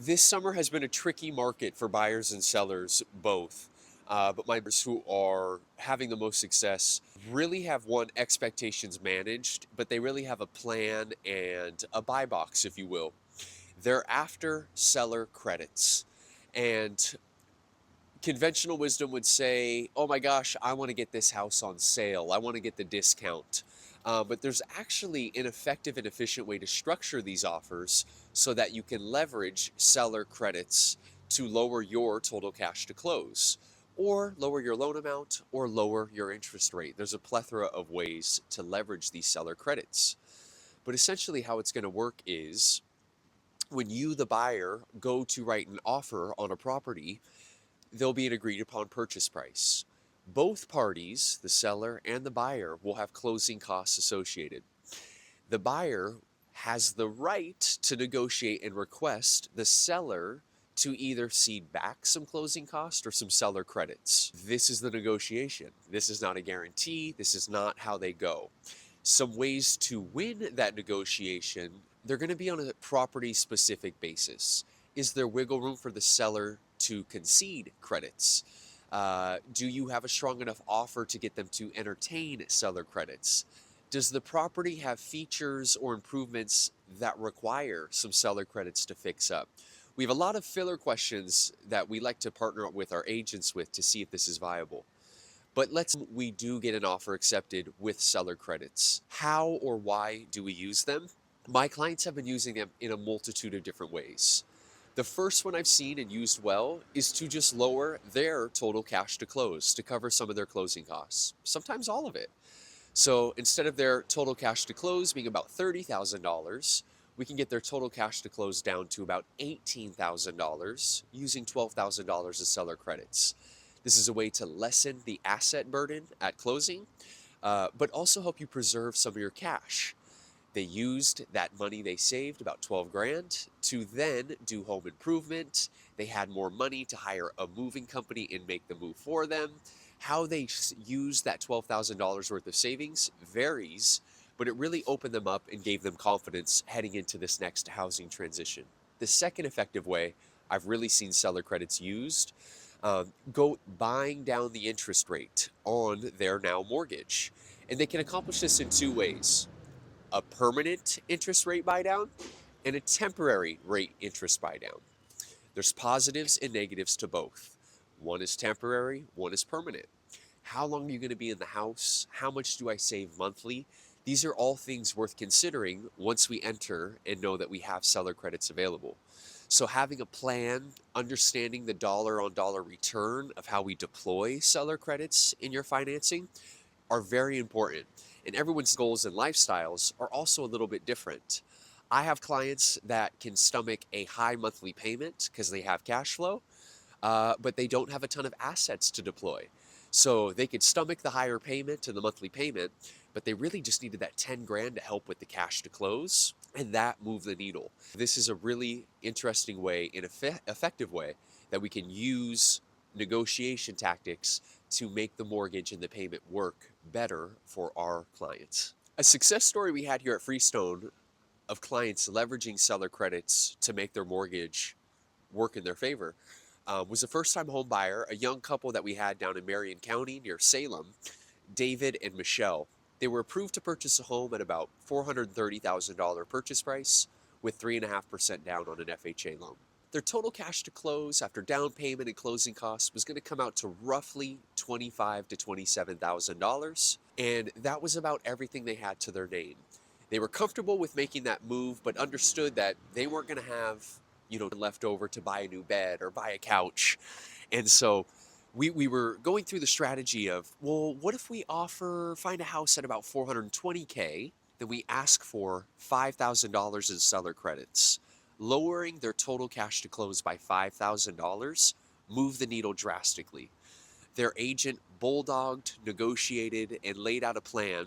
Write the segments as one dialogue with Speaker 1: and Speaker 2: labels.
Speaker 1: This summer has been a tricky market for buyers and sellers both. But my buyers who are having the most success really have one expectations managed, but they really have a plan and a buy box, if you will. They're after seller credits. And conventional wisdom would say, oh my gosh, I want to get this house on sale. I want to get the discount. But there's actually an effective and efficient way to structure these offers so that you can leverage seller credits to lower your total cash to close, or lower your loan amount, or lower your interest rate. There's a plethora of ways to leverage these seller credits. But essentially, how it's going to work is when you, the buyer, go to write an offer on a property, there'll be an agreed upon purchase price. Both parties, the seller and the buyer, will have closing costs associated. The buyer has the right to negotiate and request the seller to either cede back some closing cost or some seller credits. This is the negotiation. This is not a guarantee. This is not how they go. Some ways to win that negotiation, they're going to be on a property specific basis. Is there wiggle room for the seller to concede credits? Do you have a strong enough offer to get them to entertain seller credits? Does the property have features or improvements that require some seller credits to fix up? We have a lot of filler questions that we like to partner up with our agents with to see if this is viable. But we do get an offer accepted with seller credits. How or why do we use them? My clients have been using them in a multitude of different ways. The first one I've seen and used well is to just lower their total cash to close to cover some of their closing costs, sometimes all of it. So instead of their total cash to close being about $30,000, we can get their total cash to close down to about $18,000 using $12,000 of seller credits. This is a way to lessen the asset burden at closing, but also help you preserve some of your cash. They used that money they saved, about 12 grand, to then do home improvement. They had more money to hire a moving company and make the move for them. How they use that $12,000 worth of savings varies, but it really opened them up and gave them confidence heading into this next housing transition. The second effective way I've really seen seller credits used, go buying down the interest rate on their now mortgage. And they can accomplish this in two ways: a permanent interest rate buy down and a temporary rate interest buy down. There's positives and negatives to both. One is temporary, one is permanent. How long are you going to be in the house? How much do I save monthly? These are all things worth considering once we enter and know that we have seller credits available. So having a plan, understanding the dollar on dollar return of how we deploy seller credits in your financing are very important. And everyone's goals and lifestyles are also a little bit different. I have clients that can stomach a high monthly payment because they have cash flow, but they don't have a ton of assets to deploy. So they could stomach the higher payment and the monthly payment, but they really just needed that 10 grand to help with the cash to close, and that moved the needle. This is a really interesting way, an effective way, that we can use negotiation tactics to make the mortgage and the payment work better for our clients. A success story we had here at Freestone of clients leveraging seller credits to make their mortgage work in their favor was a first-time home buyer, a young couple that we had down in Marion County near Salem, David and Michelle. They were approved to purchase a home at about $430,000 purchase price with 3.5% down on an FHA loan. Their total cash to close after down payment and closing costs was going to come out to roughly $25,000 to $27,000, and that was about everything they had to their name. They were comfortable with making that move, but understood that they weren't going to have, left over to buy a new bed or buy a couch. And so we were going through the strategy of, well, what if we find a house at about $420K, then we ask for $5,000 in seller credits. Lowering their total cash to close by $5,000 moved the needle drastically. Their agent bulldogged, negotiated, and laid out a plan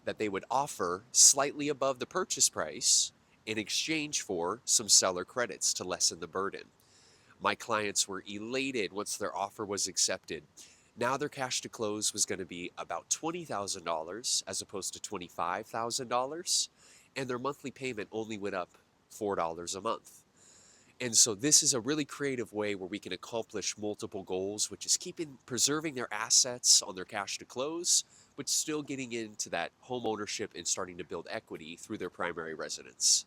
Speaker 1: that they would offer slightly above the purchase price in exchange for some seller credits to lessen the burden. My clients were elated once their offer was accepted. Now their cash to close was going to be about $20,000 as opposed to $25,000, and their monthly payment only went up $4 a month. And so this is a really creative way where we can accomplish multiple goals, which is preserving their assets on their cash to close, but still getting into that home ownership and starting to build equity through their primary residence.